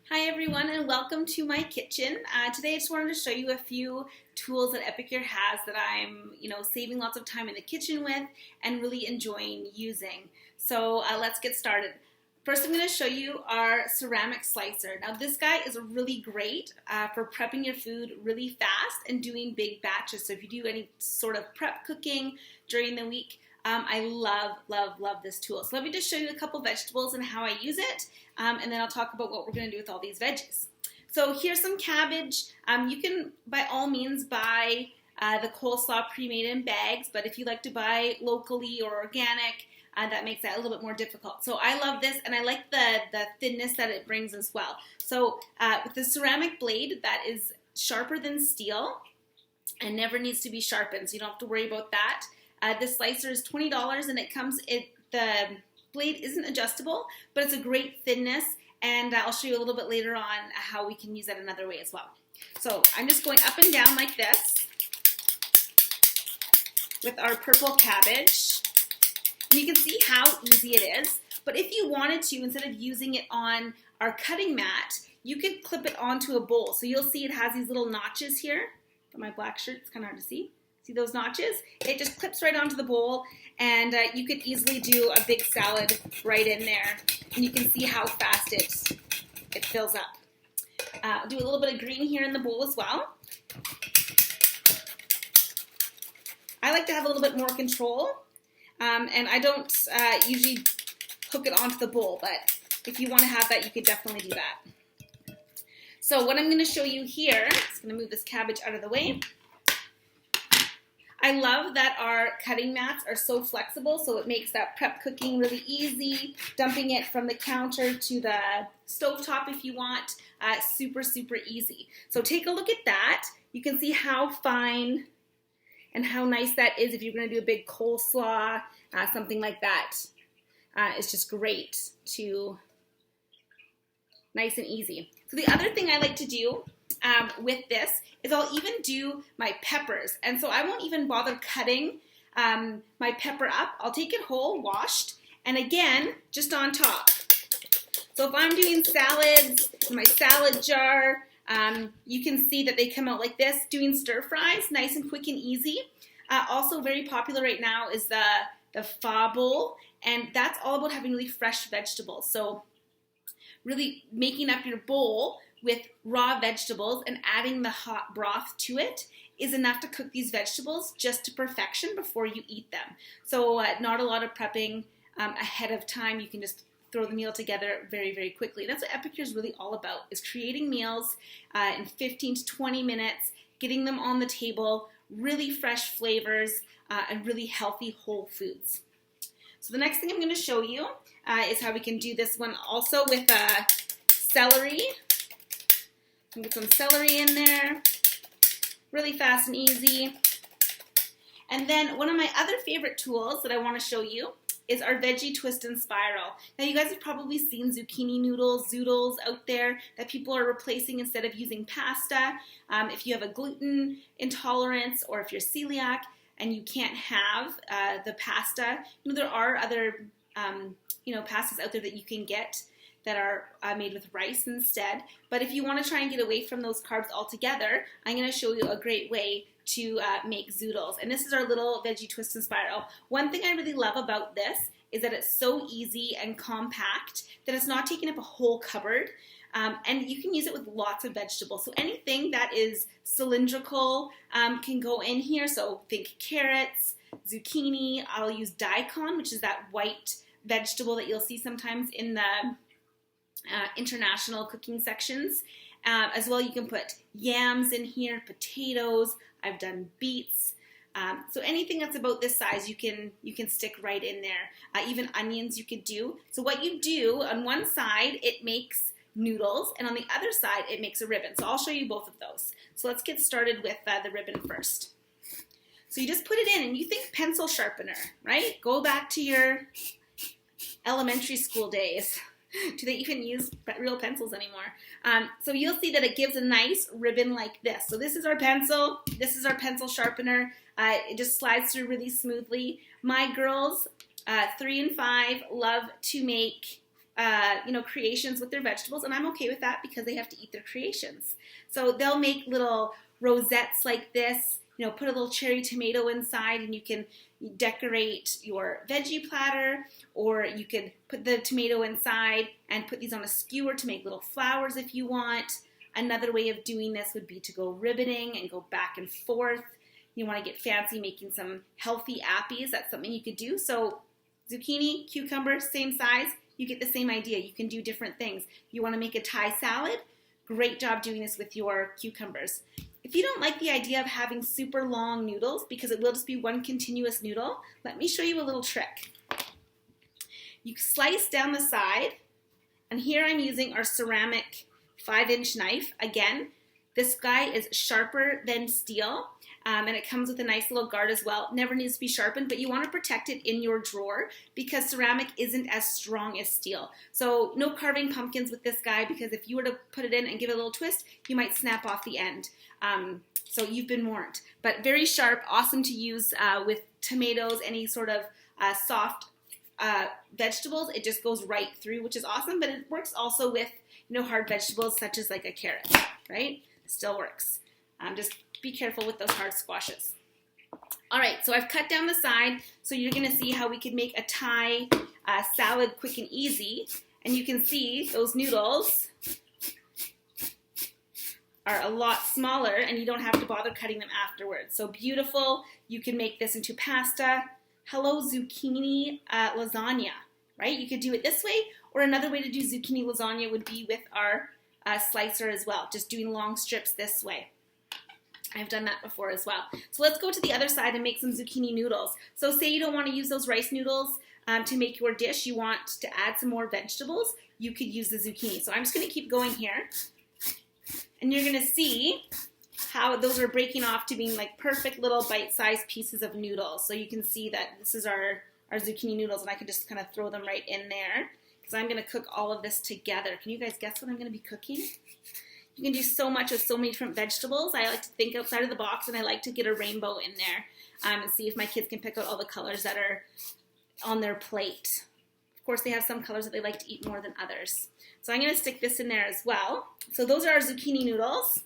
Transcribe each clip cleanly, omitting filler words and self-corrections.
Hi everyone and welcome to my kitchen. Today I just wanted to show you a few tools that Epicure has that I'm, saving lots of time in the kitchen with and really enjoying using. So let's get started. First I'm going to show you our ceramic slicer. Now this guy is really great for prepping your food really fast and doing big batches. So if you do any sort of prep cooking during the week, I love this tool. So let me just show you a couple vegetables and how I use it, and then I'll talk about what we're going to do with all these veggies. So here's some cabbage. You can, by all means, buy the coleslaw pre-made in bags, but if you like to buy locally or organic, that makes that a little bit more difficult. So I love this, and I like the thinness that it brings as well. So with the ceramic blade, that is sharper than steel and never needs to be sharpened, so you don't have to worry about that. This slicer is $20 and the blade isn't adjustable, but it's a great thinness, and I'll show you a little bit later on how we can use that another way as well. So I'm just going up and down like this with our purple cabbage. And you can see how easy it is, but if you wanted to, instead of using it on our cutting mat, you could clip it onto a bowl. So you'll see it has these little notches here. Got my black shirt, it's kind of hard to see. See those notches? It just clips right onto the bowl, and you could easily do a big salad right in there. And you can see how fast it fills up. I'll do a little bit of green here in the bowl as well. I like to have a little bit more control, and I don't usually hook it onto the bowl, but if you want to have that, you could definitely do that. So what I'm going to show you here, I'm just going to move this cabbage out of the way. I love that our cutting mats are so flexible, so it makes that prep cooking really easy. Dumping it from the counter to the stovetop if you want, super easy. So take a look at that. You can see how fine and how nice that is if you're going to do a big coleslaw, something like that. It's just great nice and easy. So the other thing I like to do with this is I'll even do my peppers, and so I won't even bother cutting my pepper up. I'll take it whole, washed, and again, just on top. So if I'm doing salads in my salad jar, you can see that they come out like this. Doing stir fries, nice and quick and easy. Also very popular right now is the pho bowl, and that's all about having really fresh vegetables. So really making up your bowl with raw vegetables and adding the hot broth to it is enough to cook these vegetables just to perfection before you eat them. So not a lot of prepping ahead of time. You can just throw the meal together very quickly. That's what Epicure is really all about, is creating meals in 15 to 20 minutes, getting them on the table, really fresh flavors, and really healthy whole foods. So the next thing I'm going to show you is how we can do this one also with celery. Get some celery in there, really fast and easy. And then one of my other favorite tools that I want to show you is our veggie twist and spiral. Now you guys have probably seen zucchini noodles, zoodles out there that people are replacing instead of using pasta. If you have a gluten intolerance or if you're celiac and you can't have the pasta, there are other pastas out there that you can get that are made with rice instead. But if you want to try and get away from those carbs altogether, I'm going to show you a great way to make zoodles. And this is our little veggie twist and spiral. One thing I really love about this is that it's so easy and compact that it's not taking up a whole cupboard. And you can use it with lots of vegetables. So anything that is cylindrical can go in here. So think carrots, zucchini. I'll use daikon, which is that white vegetable that you'll see sometimes in the international cooking sections. As well, you can put yams in here, potatoes. I've done beets. So anything that's about this size, you can stick right in there. Even onions you could do. So what you do, on one side, it makes noodles, and on the other side, it makes a ribbon. So I'll show you both of those. So let's get started with the ribbon first. So you just put it in, and you think pencil sharpener, right? Go back to your elementary school days. Do they even use real pencils anymore? So you'll see that it gives a nice ribbon like this. So this is our pencil. This is our pencil sharpener. It just slides through really smoothly. My girls, 3 and 5, love to make creations with their vegetables, and I'm okay with that because they have to eat their creations. So they'll make little rosettes like this, put a little cherry tomato inside, and you can decorate your veggie platter, or you could put the tomato inside and put these on a skewer to make little flowers if you want. Another way of doing this would be to go ribboning and go back and forth. You want to get fancy making some healthy appies. That's something you could do. So zucchini, cucumber, same size. You get the same idea. You can do different things. You want to make a Thai salad? Great job doing this with your cucumbers. If you don't like the idea of having super long noodles, because it will just be one continuous noodle, let me show you a little trick. You slice down the side, and here I'm using our ceramic 5-inch knife. Again, this guy is sharper than steel, and it comes with a nice little guard as well. Never needs to be sharpened, but you want to protect it in your drawer because ceramic isn't as strong as steel. So no carving pumpkins with this guy, because if you were to put it in and give it a little twist, you might snap off the end. So you've been warned. But very sharp, awesome to use with tomatoes, any sort of soft vegetables. It just goes right through, which is awesome, but it works also with hard vegetables such as like a carrot, right? Still works. Just be careful with those hard squashes. All right, so I've cut down the side, so you're gonna see how we could make a Thai salad quick and easy. And you can see those noodles are a lot smaller, and you don't have to bother cutting them afterwards. So beautiful. You can make this into pasta. Hello zucchini lasagna, right? You could do it this way, or another way to do zucchini lasagna would be with our slicer as well, just doing long strips this way. I've done that before as well. So let's go to the other side and make some zucchini noodles. So say you don't want to use those rice noodles to make your dish, you want to add some more vegetables, you could use the zucchini. So I'm just going to keep going here. And you're going to see how those are breaking off to being like perfect little bite-sized pieces of noodles. So you can see that this is our zucchini noodles, and I can just kind of throw them right in there because I'm going to cook all of this together. Can you guys guess what I'm going to be cooking? You can do so much with so many different vegetables. I like to think outside of the box, and I like to get a rainbow in there and see if my kids can pick out all the colors that are on their plate. Of course, they have some colors that they like to eat more than others. So I'm going to stick this in there as well. So those are our zucchini noodles.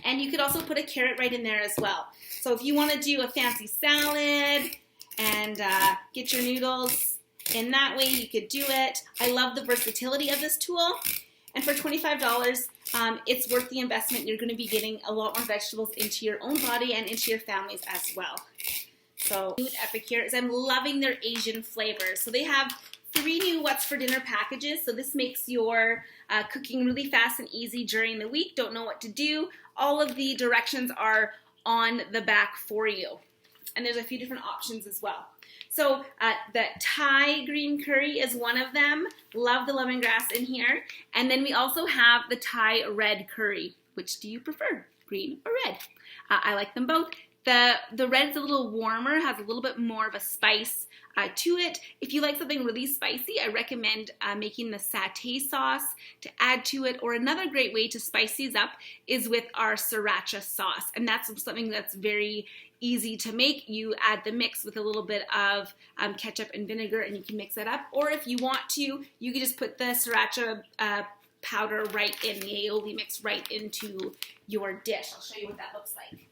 And you could also put a carrot right in there as well. So if you want to do a fancy salad and get your noodles in that way, you could do it. I love the versatility of this tool. And for $25, it's worth the investment. You're going to be getting a lot more vegetables into your own body and into your families as well. So Food Epic here is I'm loving their Asian flavors. So they have 3 new What's for Dinner packages. So this makes your cooking really fast and easy during the week. Don't know what to do. All of the directions are on the back for you. And there's a few different options as well. So the Thai green curry is one of them. Love the lemongrass in here. And then we also have the Thai red curry. Which do you prefer, green or red? I like them both. The red's a little warmer, has a little bit more of a spice to it. If you like something really spicy, I recommend making the satay sauce to add to it. Or another great way to spice these up is with our sriracha sauce. And that's something that's very easy to make. You add the mix with a little bit of ketchup and vinegar, and you can mix that up. Or if you want to, you can just put the sriracha powder right in, the aioli mix right into your dish. I'll show you what that looks like.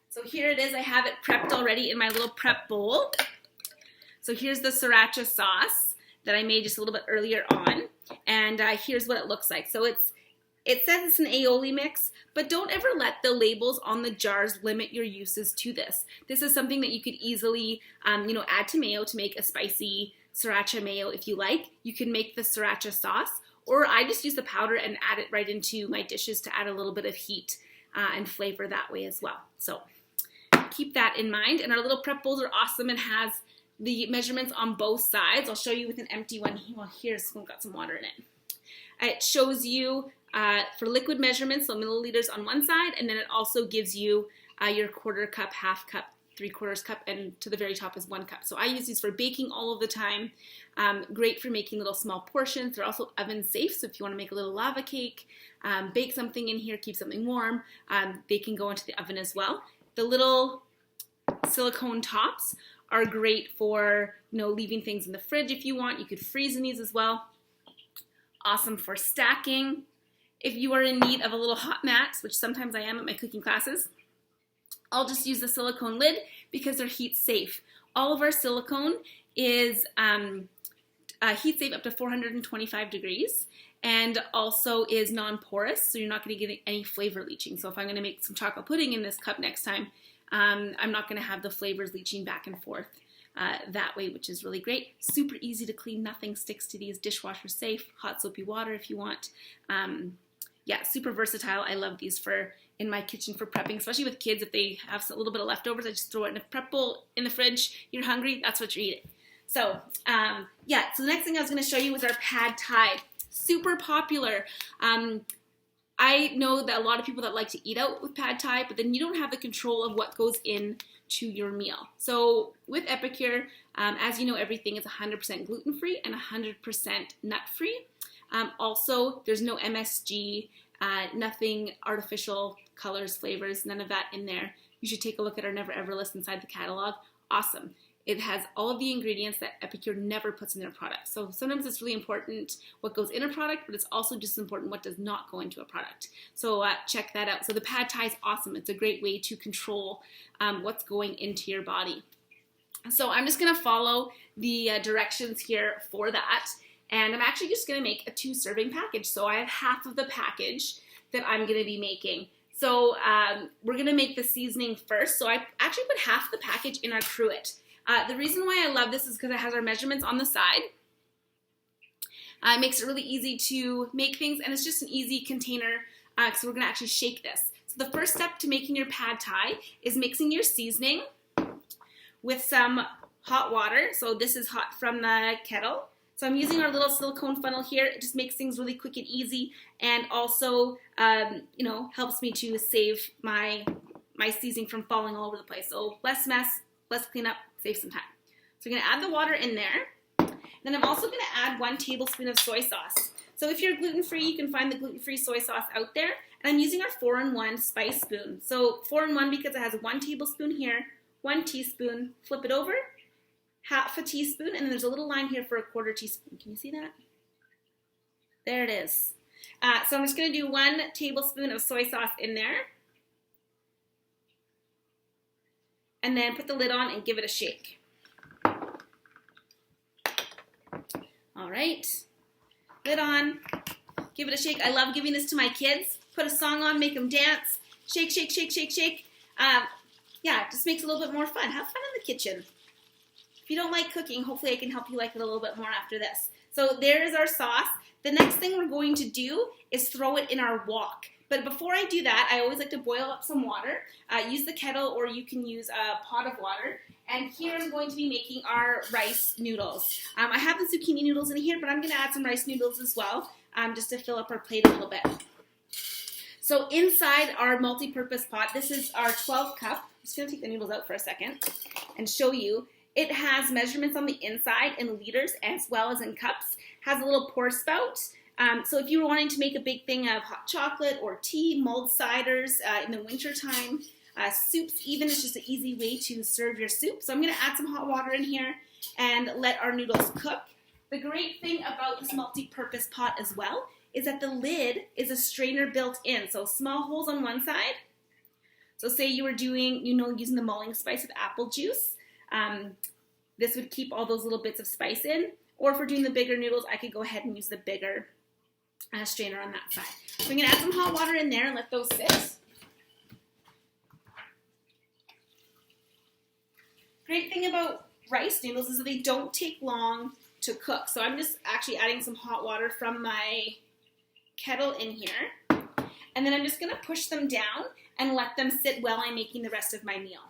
So here it is. I have it prepped already in my little prep bowl. So here's the sriracha sauce that I made just a little bit earlier on. And here's what it looks like. So it says it's an aioli mix, but don't ever let the labels on the jars limit your uses to this. This is something that you could easily, add to mayo to make a spicy sriracha mayo if you like. You can make the sriracha sauce, or I just use the powder and add it right into my dishes to add a little bit of heat and flavor that way as well. So keep that in mind. And our little prep bowls are awesome and has the measurements on both sides. I'll show you with an empty one. Well, here's one got some water in it. It shows you for liquid measurements, so milliliters on one side, and then it also gives you your 1/4 cup, 1/2 cup, 3/4 cup, and to the very top is 1 cup. So I use these for baking all of the time. Great for making little small portions. They're also oven safe, so if you want to make a little lava cake, bake something in here, keep something warm, they can go into the oven as well. The little silicone tops are great for, leaving things in the fridge if you want. You could freeze in these as well. Awesome for stacking. If you are in need of a little hot mat, which sometimes I am at my cooking classes, I'll just use the silicone lid because they're heat safe. All of our silicone is heat safe up to 425 degrees and also is non-porous, so you're not going to get any flavor leaching. So if I'm going to make some chocolate pudding in this cup next time, I'm not going to have the flavors leaching back and forth that way, which is really great. Super easy to clean. Nothing sticks to these. Dishwasher safe. Hot soapy water if you want. Yeah, super versatile. I love these in my kitchen for prepping, especially with kids. If they have a little bit of leftovers, I just throw it in a prep bowl in the fridge. You're hungry, that's what you're eating. So yeah, so the next thing I was going to show you was our pad thai. Super popular. I know that a lot of people that like to eat out with pad thai, but then you don't have the control of what goes into your meal. So with Epicure, as you know, everything is 100% gluten-free and 100% nut-free. Also, there's no MSG, nothing artificial colors, flavors, none of that in there. You should take a look at our Never Ever list inside the catalog. Awesome. It has all of the ingredients that Epicure never puts in their product. So sometimes it's really important what goes in a product, but it's also just as important what does not go into a product. So check that out. So the pad thai is awesome. It's a great way to control what's going into your body. So I'm just going to follow the directions here for that. And I'm actually just going to make a 2-serving package. So I have half of the package that I'm going to be making. So we're going to make the seasoning first. So I actually put half the package in our cruet. The reason why I love this is because it has our measurements on the side. It makes it really easy to make things, and it's just an easy container, so we're going to actually shake this. So the first step to making your pad thai is mixing your seasoning with some hot water. So this is hot from the kettle. So I'm using our little silicone funnel here. It just makes things really quick and easy, and also, helps me to save my seasoning from falling all over the place. So less mess, less cleanup, save some time. So we're going to add the water in there. Then I'm also going to add 1 tablespoon of soy sauce. So if you're gluten-free, you can find the gluten-free soy sauce out there. And I'm using our 4-in-1 spice spoon. So 4-in-1 because it has 1 tablespoon here, 1 teaspoon, flip it over, half a teaspoon, and then there's a little line here for a 1/4 teaspoon. Can you see that? There it is. So I'm just going to do 1 tablespoon of soy sauce in there. And then put the lid on and give it a shake. All right, lid on, give it a shake. I love giving this to my kids. Put a song on, make them dance. Shake, shake, shake, shake, shake. Yeah, it just makes it a little bit more fun. Have fun in the kitchen. If you don't like cooking, hopefully I can help you like it a little bit more after this. So there's our sauce. The next thing we're going to do is throw it in our wok. But before I do that, I always like to boil up some water. Use the kettle, or you can use a pot of water. And here I'm going to be making our rice noodles. I have the zucchini noodles in here, but I'm going to add some rice noodles as well, just to fill up our plate a little bit. So inside our multi-purpose pot, this is our 12 cup. I'm just going to take the noodles out for a second and show you. It has measurements on the inside in liters as well as in cups. Has a little pour spout. So if you were wanting to make a big thing of hot chocolate or tea, mulled ciders in the winter time, soups even is just an easy way to serve your soup. So I'm going to add some hot water in here and let our noodles cook. The great thing about this multi-purpose pot as well is that the lid is a strainer built in. So small holes on one side. So say you were doing, using the mulling spice with apple juice. This would keep all those little bits of spice in. Or if we're doing the bigger noodles, I could go ahead and use the bigger strainer on that side. So I'm going to add some hot water in there and let those sit. Great thing about rice noodles is that they don't take long to cook. So I'm just actually adding some hot water from my kettle in here. And then I'm just going to push them down and let them sit while I'm making the rest of my meal.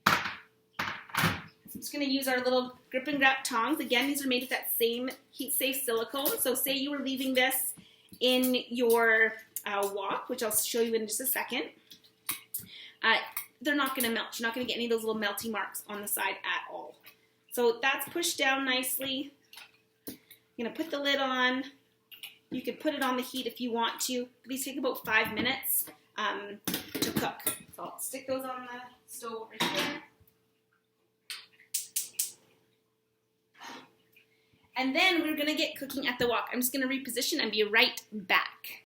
I'm just going to use our little grip and grab tongs. Again, these are made with that same heat-safe silicone. So say you were leaving this in your wok, which I'll show you in just a second. They're not going to melt. You're not going to get any of those little melty marks on the side at all. So that's pushed down nicely. I'm going to put the lid on. You can put it on the heat if you want to. These take about 5 minutes to cook. So I'll stick those on the stove over here. And then we're gonna get cooking at the wok. I'm just gonna reposition and be right back.